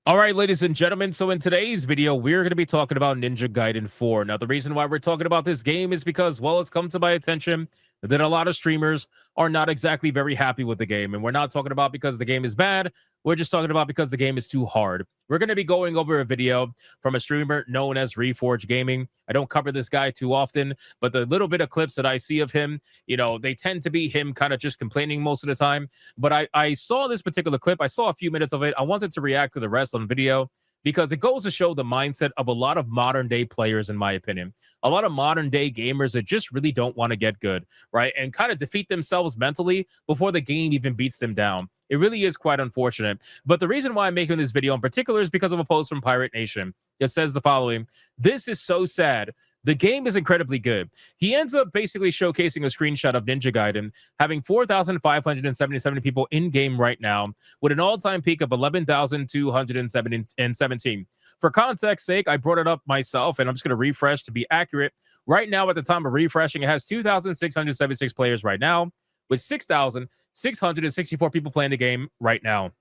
All right, ladies and gentlemen. So in today's video, we're going to be talking about Ninja Gaiden 4. Now, the reason why we're talking about this game is because, well, it's come to my attention that a lot of streamers are not exactly very happy with the game. And we're not talking about because the game is bad. We're just talking about because the game is too hard. We're going to be going over a video from a streamer known as Reforge Gaming. I don't cover this guy too often, but the little bit of clips that I see of him, they tend to be him kind of just complaining most of the time. But I saw this particular clip. I saw a few minutes of it. I wanted to react to the rest on video because it goes to show the mindset of a lot of modern day players, in my opinion. A lot of modern day gamers that just really don't want to get good, right? And kind of defeat themselves mentally before the game even beats them down. It really is quite unfortunate. But the reason why I'm making this video in particular is because of a post from Pirate Nation that says the following: "This is so sad. The game is incredibly good." He ends up basically showcasing a screenshot of Ninja Gaiden having 4,577 people in game right now, with an all-time peak of 11,217. For context sake, I brought it up myself, and I'm just going to refresh to be accurate. Right now, at the time of refreshing, it has 2,676 players right now, with 6,664 people playing the game right now.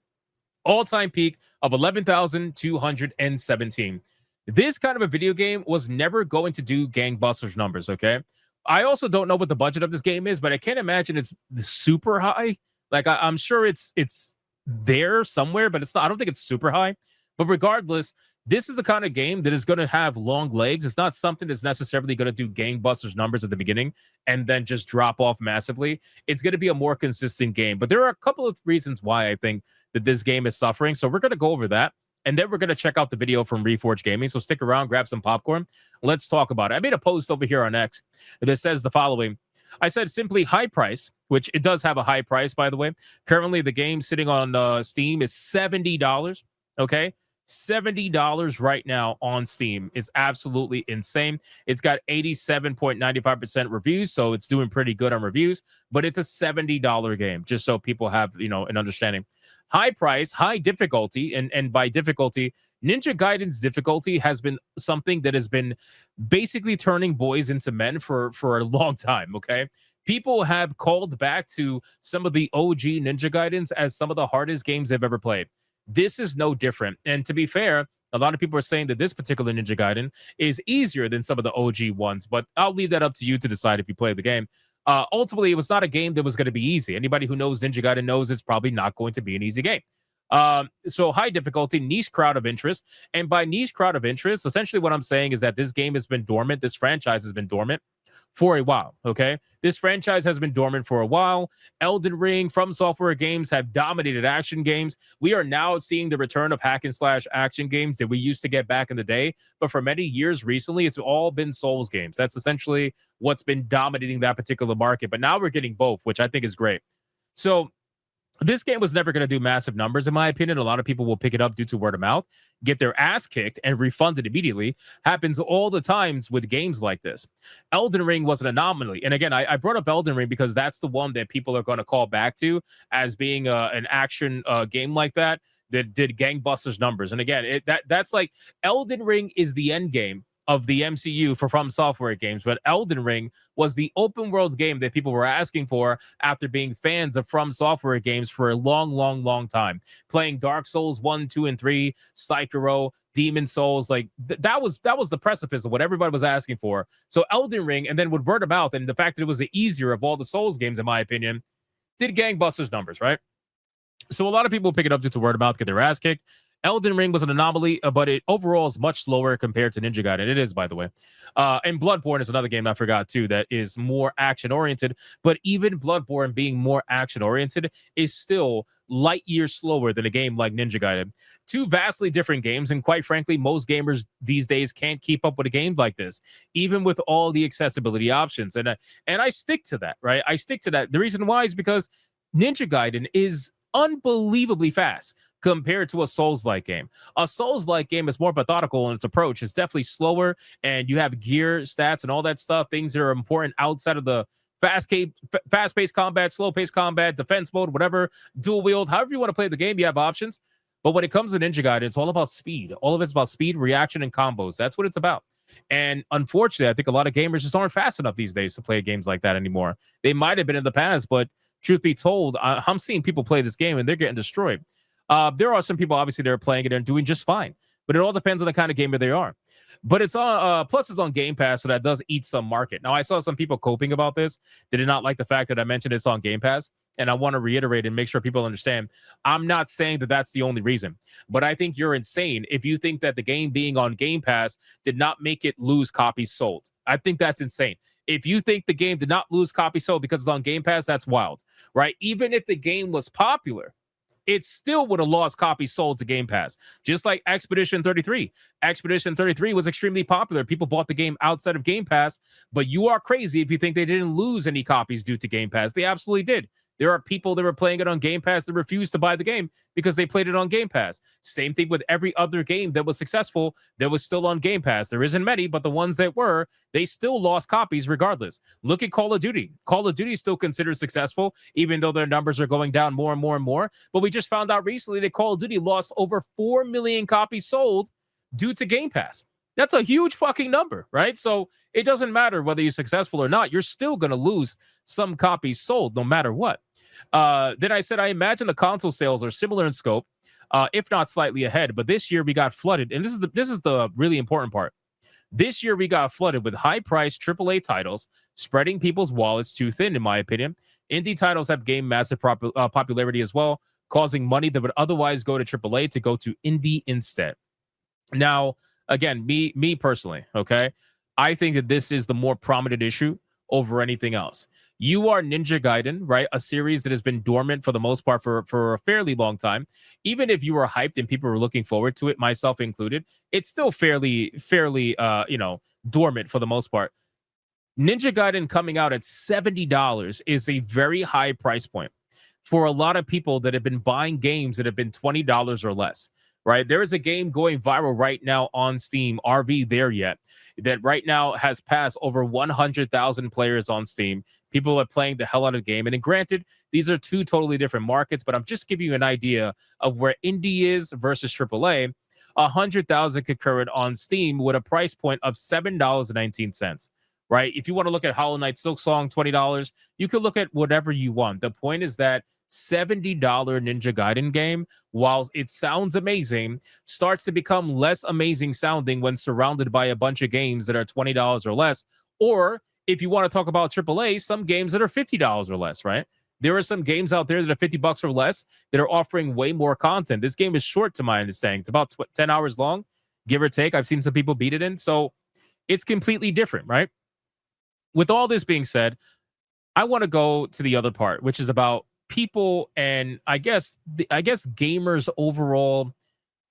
All-time peak of 11,217. This kind of a video game was never going to do gangbusters numbers, okay? I also don't know what the budget of this game is, but I can't imagine it's super high. Like I'm sure it's there somewhere, but it's not. I don't think it's super high. But regardless, this is the kind of game that is going to have long legs. It's not something that's necessarily going to do gangbusters numbers at the beginning and then just drop off massively. It's going to be a more consistent game. But there are a couple of reasons why I think that this game is suffering. So we're going to go over that. And then we're going to check out the video from Reforge Gaming. So stick around, grab some popcorn. Let's talk about it. I made a post over here on X that says the following. I said simply high price, which it does have a high price, by the way. Currently, the game sitting on Steam is $70. Okay. $70 right now on Steam. It's absolutely insane. It's got 87.95% reviews, so it's doing pretty good on reviews, but it's a $70 game, just so people have, an understanding. High price, high difficulty, and by difficulty, Ninja Gaiden's difficulty has been something that has been basically turning boys into men for a long time, okay? People have called back to some of the OG Ninja Gaidens as some of the hardest games they've ever played. This is no different. And to be fair, a lot of people are saying that this particular Ninja Gaiden is easier than some of the OG ones, but I'll leave that up to you to decide if you play the game. Ultimately, it was not a game that was going to be easy. Anybody who knows Ninja Gaiden knows it's probably not going to be an easy game. So high difficulty, niche crowd of interest. And by niche crowd of interest, essentially what I'm saying is that this game has been dormant. This franchise has been dormant for a while, okay? This franchise has been dormant for a while. Elden Ring, From Software games have dominated action games. We are now seeing the return of hack and slash action games that we used to get back in the day. But for many years recently, it's all been Souls games. That's essentially what's been dominating that particular market. But now we're getting both, which I think is great. So this game was never going to do massive numbers, in my opinion. A lot of people will pick it up due to word of mouth, get their ass kicked, and refunded immediately. Happens all the times with games like this. Elden Ring was an anomaly. And again, I brought up Elden Ring because that's the one that people are going to call back to as being an action game like that did gangbusters numbers. And again, that's like Elden Ring is the end game of the MCU for From Software games, but Elden Ring was the open world game that people were asking for after being fans of From Software games for a long time. Playing Dark Souls 1, 2, and 3, Sekiro, Demon Souls, like that was the precipice of what everybody was asking for. So Elden Ring, and then with word of mouth, and the fact that it was the easier of all the Souls games, in my opinion, did gangbusters numbers, right? So a lot of people pick it up due to word of mouth, get their ass kicked. Elden Ring was an anomaly, but it overall is much slower compared to Ninja Gaiden. It is, by the way. And Bloodborne is another game I forgot, too, that is more action-oriented. But even Bloodborne being more action-oriented is still light years slower than a game like Ninja Gaiden. Two vastly different games, and quite frankly, most gamers these days can't keep up with a game like this, even with all the accessibility options. And I stick to that, right? I stick to that. The reason why is because Ninja Gaiden is unbelievably fast compared to a Souls-like game. A Souls-like game is more methodical in its approach. It's definitely slower, and you have gear stats and all that stuff, things that are important outside of the fast-paced combat, slow-paced combat, defense mode, whatever, dual wield, however you want to play the game, you have options. But when it comes to Ninja Gaiden, it's all about speed. All of it's about speed, reaction, and combos. That's what it's about. And unfortunately, I think a lot of gamers just aren't fast enough these days to play games like that anymore. They might have been in the past, but truth be told, I'm seeing people play this game and they're getting destroyed. There are some people obviously that are playing it and doing just fine, but it all depends on the kind of gamer they are. But it's on plus it's on Game Pass, so that does eat some market. Now I saw some people coping about this. They did not like the fact that I mentioned it's on Game Pass, and I want to reiterate and make sure people understand. I'm not saying that that's the only reason, but I think you're insane if you think that the game being on Game Pass did not make it lose copies sold. I think that's insane. If you think the game did not lose copies sold because it's on Game Pass, that's wild, right? Even if the game was popular, it still would have lost copies sold to Game Pass. Just like Expedition 33. Expedition 33 was extremely popular. People bought the game outside of Game Pass, but you are crazy if you think they didn't lose any copies due to Game Pass. They absolutely did. There are people that were playing it on Game Pass that refused to buy the game because they played it on Game Pass. Same thing with every other game that was successful that was still on Game Pass. There isn't many, but the ones that were, they still lost copies regardless. Look at Call of Duty. Call of Duty is still considered successful, even though their numbers are going down more and more and more. But we just found out recently that Call of Duty lost over 4 million copies sold due to Game Pass. That's a huge fucking number, right? So it doesn't matter whether you're successful or not. You're still going to lose some copies sold no matter what. Then I said, I imagine the console sales are similar in scope, if not slightly ahead. But this year we got flooded. And this is the really important part. This year we got flooded with high-priced AAA titles, spreading people's wallets too thin, in my opinion. Indie titles have gained massive popularity as well, causing money that would otherwise go to AAA to go to indie instead. Now, again, me personally, okay, I think that this is the more prominent issue over anything else. You are Ninja Gaiden, right? A series that has been dormant for the most part for a fairly long time. Even if you were hyped and people were looking forward to it, myself included, it's still fairly dormant for the most part. Ninja Gaiden coming out at $70 is a very high price point for a lot of people that have been buying games that have been $20 or less. Right, there is a game going viral right now on Steam, RV There Yet, that right now has passed over 100,000 players on Steam. People are playing the hell out of the game. And granted, these are two totally different markets, but I'm just giving you an idea of where indie is versus AAA. 100,000 concurrent on Steam with a price point of $7.19. Right, if you want to look at Hollow Knight Silksong, $20, you can look at whatever you want. The point is that $70 Ninja Gaiden game, while it sounds amazing, starts to become less amazing sounding when surrounded by a bunch of games that are $20 or less. Or if you want to talk about AAA, some games that are $50 or less, right? There are some games out there that are $50 or less that are offering way more content. This game is short, to my understanding. It's about 10 hours long, give or take. I've seen some people beat it in. So it's completely different, right? With all this being said, I want to go to the other part, which is about people and I guess gamers overall,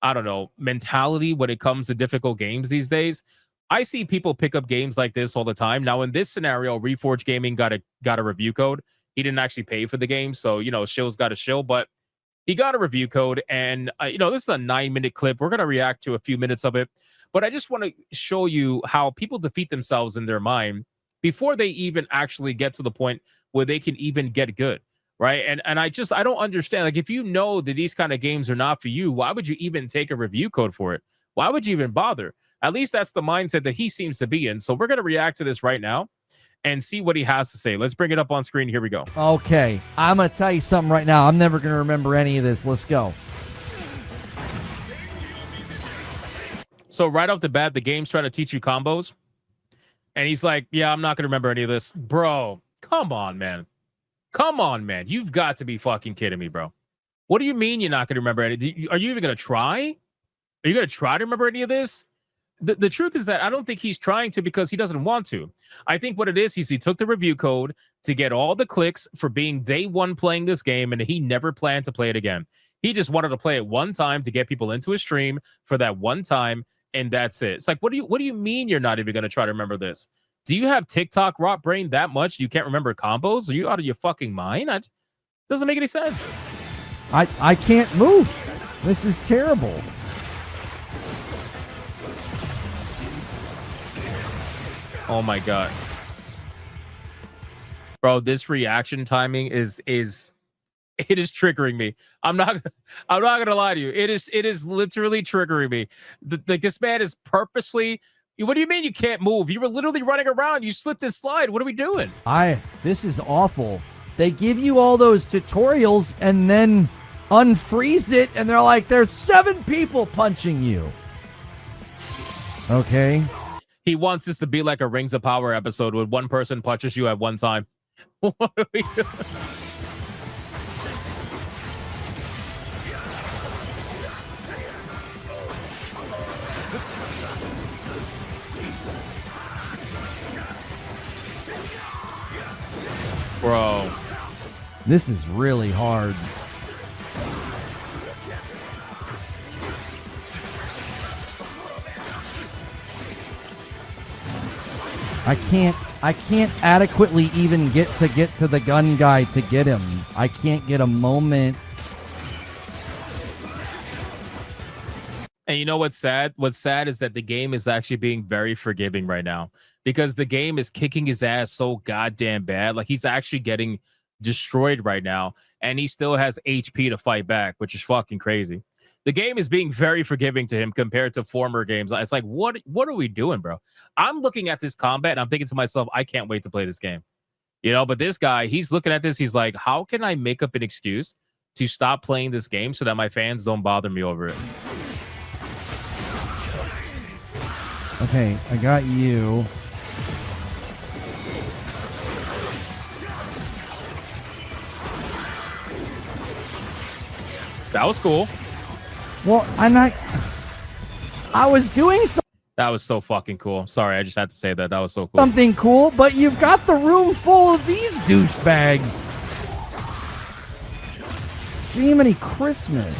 I don't know, mentality when it comes to difficult games these days. I see people pick up games like this all the time. Now, in this scenario, Reforge Gaming got a review code. He didn't actually pay for the game, so shill's got a shill, but he got a review code, and this is a 9-minute clip. We're gonna react to a few minutes of it, but I just want to show you how people defeat themselves in their mind before they even actually get to the point where they can even get good. Right. And I don't understand. Like, if you know that these kind of games are not for you, why would you even take a review code for it? Why would you even bother? At least that's the mindset that he seems to be in. So we're going to react to this right now and see what he has to say. Let's bring it up on screen. Here we go. Okay. I'm going to tell you something right now. I'm never going to remember any of this. Let's go. So right off the bat, the game's trying to teach you combos. And he's like, yeah, I'm not going to remember any of this. Bro, come on, man. Come on, man. You've got to be fucking kidding me, bro. What do you mean you're not going to remember anything? Are you even going to try? Are you going to try to remember any of this? The truth is that I don't think he's trying to because he doesn't want to. I think what it is he took the review code to get all the clicks for being day one playing this game, and he never planned to play it again. He just wanted to play it one time to get people into his stream for that one time, and that's it. It's like, what do you mean you're not even going to try to remember this? Do you have TikTok rot brain that much you can't remember combos? Are you out of your fucking mind? Doesn't make any sense. I can't move. This is terrible. Oh my god. Bro, this reaction timing is triggering me. I'm not gonna lie to you. It is literally triggering me. This man is purposely. What do you mean you can't move? You were literally running around. You slipped and slide. What are we doing? This is awful. They give you all those tutorials and then unfreeze it, and they're like, there's 7 people punching you. Okay. He wants this to be like a Rings of Power episode where one person punches you at one time. What are we doing? Bro. This is really hard. I can't adequately even get to the gun guy to get him. I can't get a moment. And you know what's sad? What's sad is that the game is actually being very forgiving right now because the game is kicking his ass so goddamn bad. Like he's actually getting destroyed right now, and he still has HP to fight back, which is fucking crazy. The game is being very forgiving to him compared to former games. It's like, what are we doing, bro? I'm looking at this combat and I'm thinking to myself, I can't wait to play this game. You know, but this guy, he's looking at this, he's like, how can I make up an excuse to stop playing this game so that my fans don't bother me over it? Okay, I got you. That was cool. Well, I was doing That was so fucking cool. Sorry, I just had to say that. That was so cool. something cool, but you've got the room full of these douchebags. Jiminy Christmas.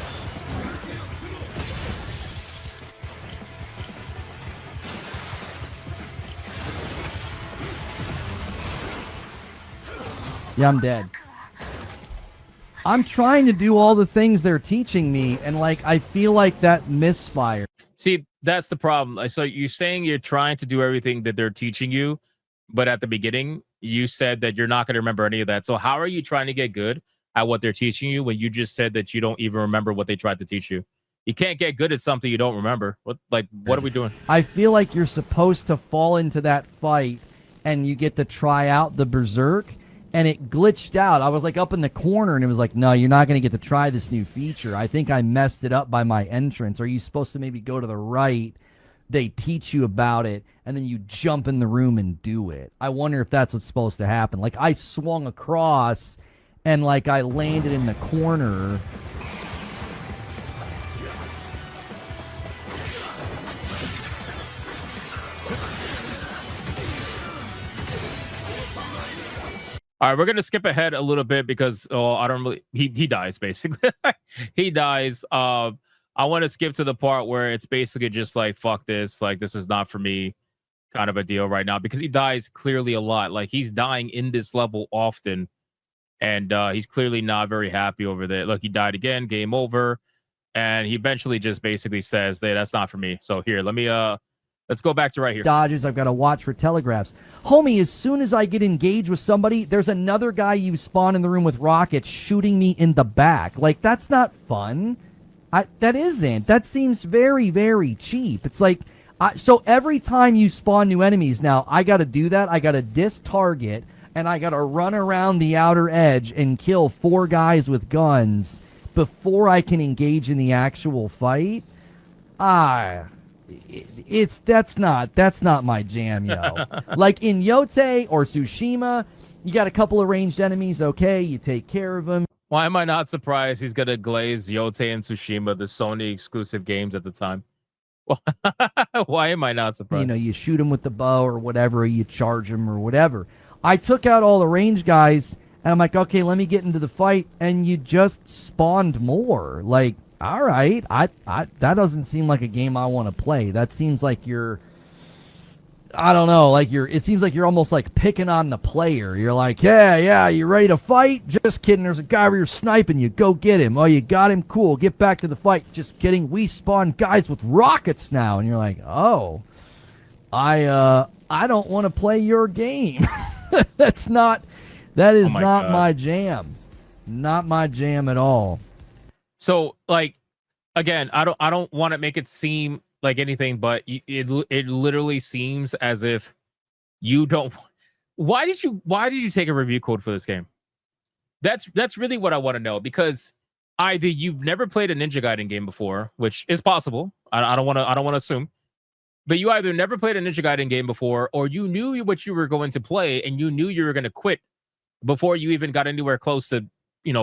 Yeah, I'm dead. I'm trying to do all the things they're teaching me, and like I feel like that misfire. See, that's the problem. So you're saying you're trying to do everything that they're teaching you, but at the beginning you said that you're not going to remember any of that. So how are you trying to get good at what they're teaching you when you just said that you don't even remember what they tried to teach you? You can't get good at something you don't remember. What are we doing? I feel like you're supposed to fall into that fight and you get to try out the berserk, and it glitched out. I was like up in the corner and it was like, no, you're not going to get to try this new feature. I think I messed it up by my entrance. Are you supposed to maybe go to the right? They teach you about it and then you jump in the room and do it. I wonder if that's what's supposed to happen. Like I swung across and like I landed in the corner. All right, we're gonna skip ahead a little bit because I don't really. He dies basically. He dies. I want to skip to the part where it's basically just like fuck this, like this is not for me, kind of a deal right now because he dies clearly a lot. Like he's dying in this level often, and he's clearly not very happy over there. Look, he died again. Game over, and he eventually just basically says that that's not for me. So here, let's go back to right here. Dodges, I've got to watch for telegraphs. Homie, as soon as I get engaged with somebody, there's another guy you spawn in the room with rockets shooting me in the back. Like, that's not fun. That isn't. That seems very, very cheap. It's like, so every time you spawn new enemies now, I got to do that. I got to dis target, and I got to run around the outer edge and kill 4 guys with guns before I can engage in the actual fight. That's not my jam, yo. Like in Yote or Tsushima, you got a couple of ranged enemies, okay, you take care of them. Why am I not surprised he's gonna glaze Yote and Tsushima, the Sony exclusive games at the time? Why am I not surprised? You know, you shoot them with the bow or whatever, or you charge them or whatever. I took out all the ranged guys, and I'm like, okay, let me get into the fight, and you just spawned more. Like, all right, that doesn't seem like a game I want to play. That seems like I don't know, like it seems like you're almost like picking on the player. You're like, yeah, you ready to fight? Just kidding, there's a guy where you're sniping you. Go get him. Oh, you got him? Cool, get back to the fight. Just kidding, we spawn guys with rockets now. And you're like, oh, I don't want to play your game. That is not God. My jam. Not my jam at all. So, like, again, I don't want to make it seem like anything, but it literally seems as if you don't. Why did you take a review code for this game? That's really what I want to know, because either you've never played a Ninja Gaiden game before, which is possible. I don't want to assume, but you either never played a Ninja Gaiden game before, or you knew what you were going to play and you knew you were going to quit before you even got anywhere close to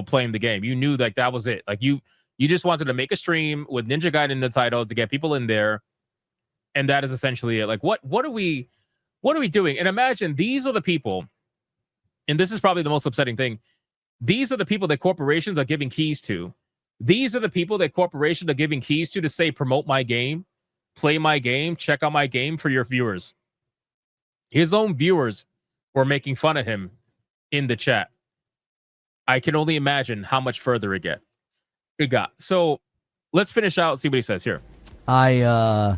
playing the game. You knew like that was it. Like you just wanted to make a stream with Ninja Gaiden in the title to get people in there, and that is essentially it. Like what are we doing? And imagine these are the people, and this is probably the most upsetting thing. These are the people that corporations are giving keys to. These are the people that corporations are giving keys to say, promote my game, play my game, check out my game for your viewers. His own viewers were making fun of him in the chat. I can only imagine how much further it got. So let's finish out, see what he says here. I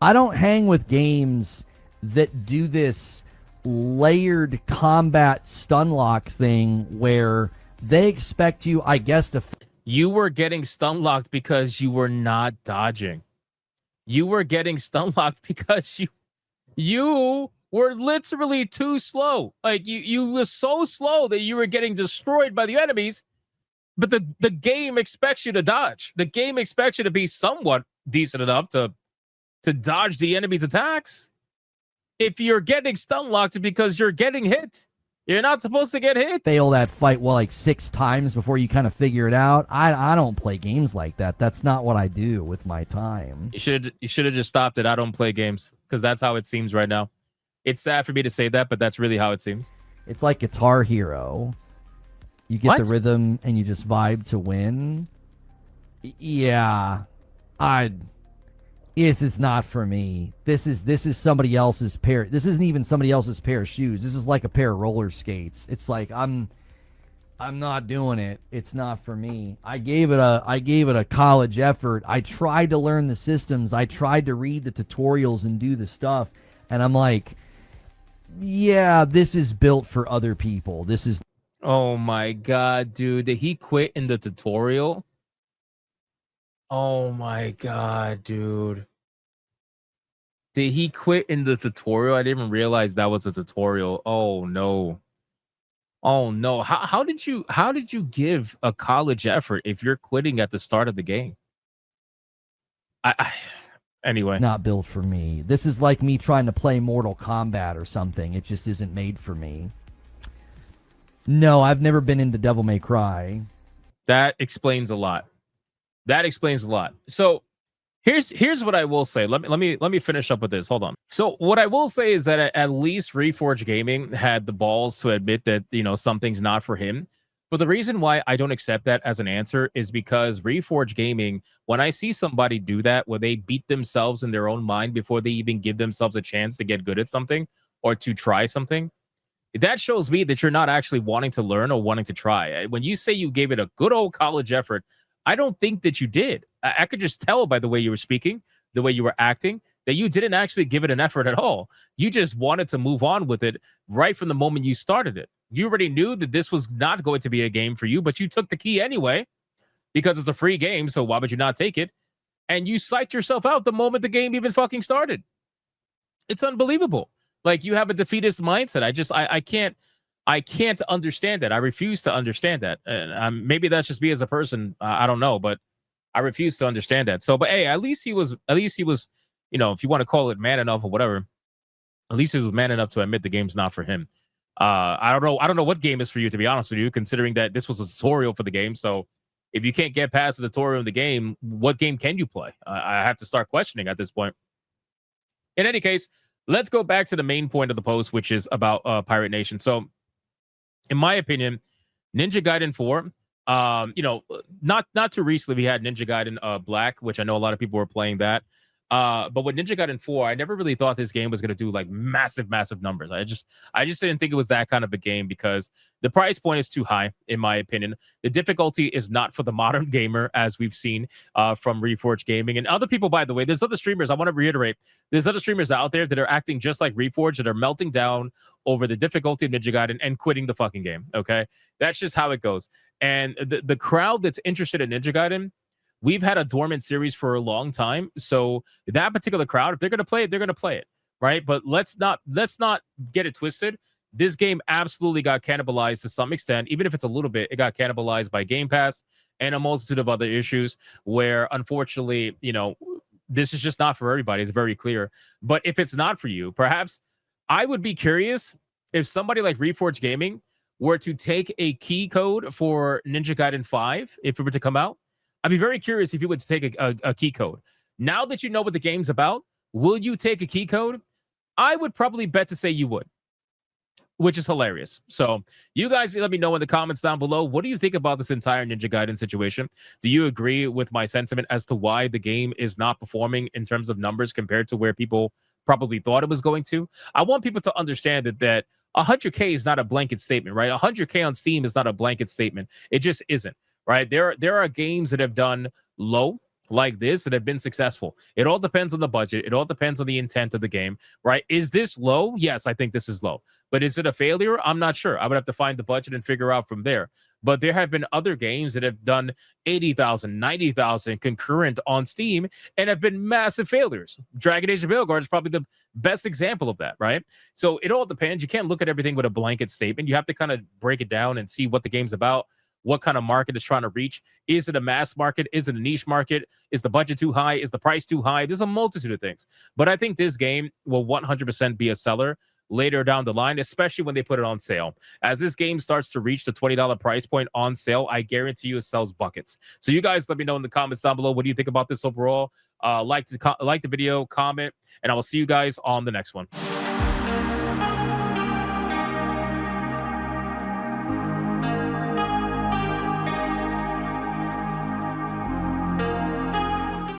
don't hang with games that do this layered combat stun lock thing where they expect you, I guess, to... You were getting stun locked because you were not dodging. You were getting stun locked because you were literally too slow. Like you were so slow that you were getting destroyed by the enemies. But the game expects you to dodge. The game expects you to be somewhat decent enough to dodge the enemy's attacks. If you're getting stun locked, it's because you're getting hit. You're not supposed to get hit. Fail that fight, well, like 6 times before you kind of figure it out. I don't play games like that. That's not what I do with my time. You should have just stopped it. I don't play games because that's how it seems right now. It's sad for me to say that, but that's really how it seems. It's like Guitar Hero. You get the rhythm and you just vibe to win. Yeah, this is not for me. This is somebody else's pair. This isn't even somebody else's pair of shoes. This is like a pair of roller skates. It's like I'm not doing it. It's not for me. I gave it a college effort. I tried to learn the systems. I tried to read the tutorials and do the stuff. And I'm like, yeah, this is built for other people. This is... Oh my God, dude. Did he quit in the tutorial? Oh my God, dude. Did he quit in the tutorial? I didn't even realize that was a tutorial. Oh no. Oh no. How did you give a college effort if you're quitting at the start of the game? Anyway. Not built for me. This is like me trying to play Mortal Kombat or something. It just isn't made for me. No, I've never been into Devil May Cry. That explains a lot. So here's what I will say. Let me finish up with this. Hold on. So what I will say is that at least Reforge Gaming had the balls to admit that something's not for him. But the reason why I don't accept that as an answer is because Reforge Gaming, when I see somebody do that, where they beat themselves in their own mind before they even give themselves a chance to get good at something or to try something, that shows me that you're not actually wanting to learn or wanting to try. When you say you gave it a good old college effort, I don't think that you did. I could just tell by the way you were speaking, the way you were acting, that you didn't actually give it an effort at all. You just wanted to move on with it right from the moment you started it. You already knew that this was not going to be a game for you, but you took the key anyway because it's a free game, so why would you not take it? And you psyched yourself out the moment the game even fucking started. It's unbelievable. Like, you have a defeatist mindset. I can't understand that. I refuse to understand that. And maybe that's just me as a person. I don't know, but I refuse to understand that. So, but hey, at least he was, if you want to call it man enough or whatever, at least he was man enough to admit the game's not for him. I don't know what game is for you, to be honest with you, considering that this was a tutorial for the game. So if you can't get past the tutorial in the game, what game can you play? I have to start questioning at this point. In any case, let's go back to the main point of the post, which is about Pirate Nation. So, in my opinion, Ninja Gaiden 4, not too recently, we had Ninja Gaiden Black, which I know a lot of people were playing that. But with Ninja Gaiden 4, I never really thought this game was going to do like massive numbers. I just didn't think it was that kind of a game because the price point is too high, in my opinion. The difficulty is not for the modern gamer, as we've seen from Reforge Gaming and other people. By the way, there's other streamers. I want to reiterate, there's other streamers out there that are acting just like Reforge, that are melting down over the difficulty of Ninja Gaiden and quitting the fucking game. Okay, that's just how it goes. And the crowd that's interested in Ninja Gaiden, we've had a dormant series for a long time. So that particular crowd, if they're going to play it, they're going to play it, right? But let's not get it twisted. this game absolutely got cannibalized to some extent, even if it's a little bit. It got cannibalized by Game Pass and a multitude of other issues where, unfortunately, this is just not for everybody. It's very clear. But if it's not for you, perhaps I would be curious if somebody like Reforged Gaming were to take a key code for Ninja Gaiden 5, if it were to come out. I'd be very curious if you would take a key code. Now that you know what the game's about, will you take a key code? I would probably bet to say you would, which is hilarious. So you guys let me know in the comments down below. What do you think about this entire Ninja Gaiden situation? Do you agree with my sentiment as to why the game is not performing in terms of numbers compared to where people probably thought it was going to? I want people to understand that 100K is not a blanket statement, right? 100K on Steam is not a blanket statement. It just isn't, right? There are games that have done low like this that have been successful. It all depends on the budget. It all depends on the intent of the game, right? Is this low? Yes, I think this is low. But is it a failure? I'm not sure. I would have to find the budget and figure out from there. But there have been other games that have done 80,000, 90,000 concurrent on Steam and have been massive failures. Dragon Age of Veilguard is probably the best example of that, right? So it all depends. You can't look at everything with a blanket statement. You have to kind of break it down and see what the game's about, what kind of market it's trying to reach. Is it a mass market? Is it a niche market? Is the budget too high? Is the price too high? There's a multitude of things. But I think this game will 100% be a seller later down the line, especially when they put it on sale. As this game starts to reach the $20 price point on sale, I guarantee you it sells buckets. So you guys let me know in the comments down below. What do you think about this overall? Like the video, comment, and I will see you guys on the next one.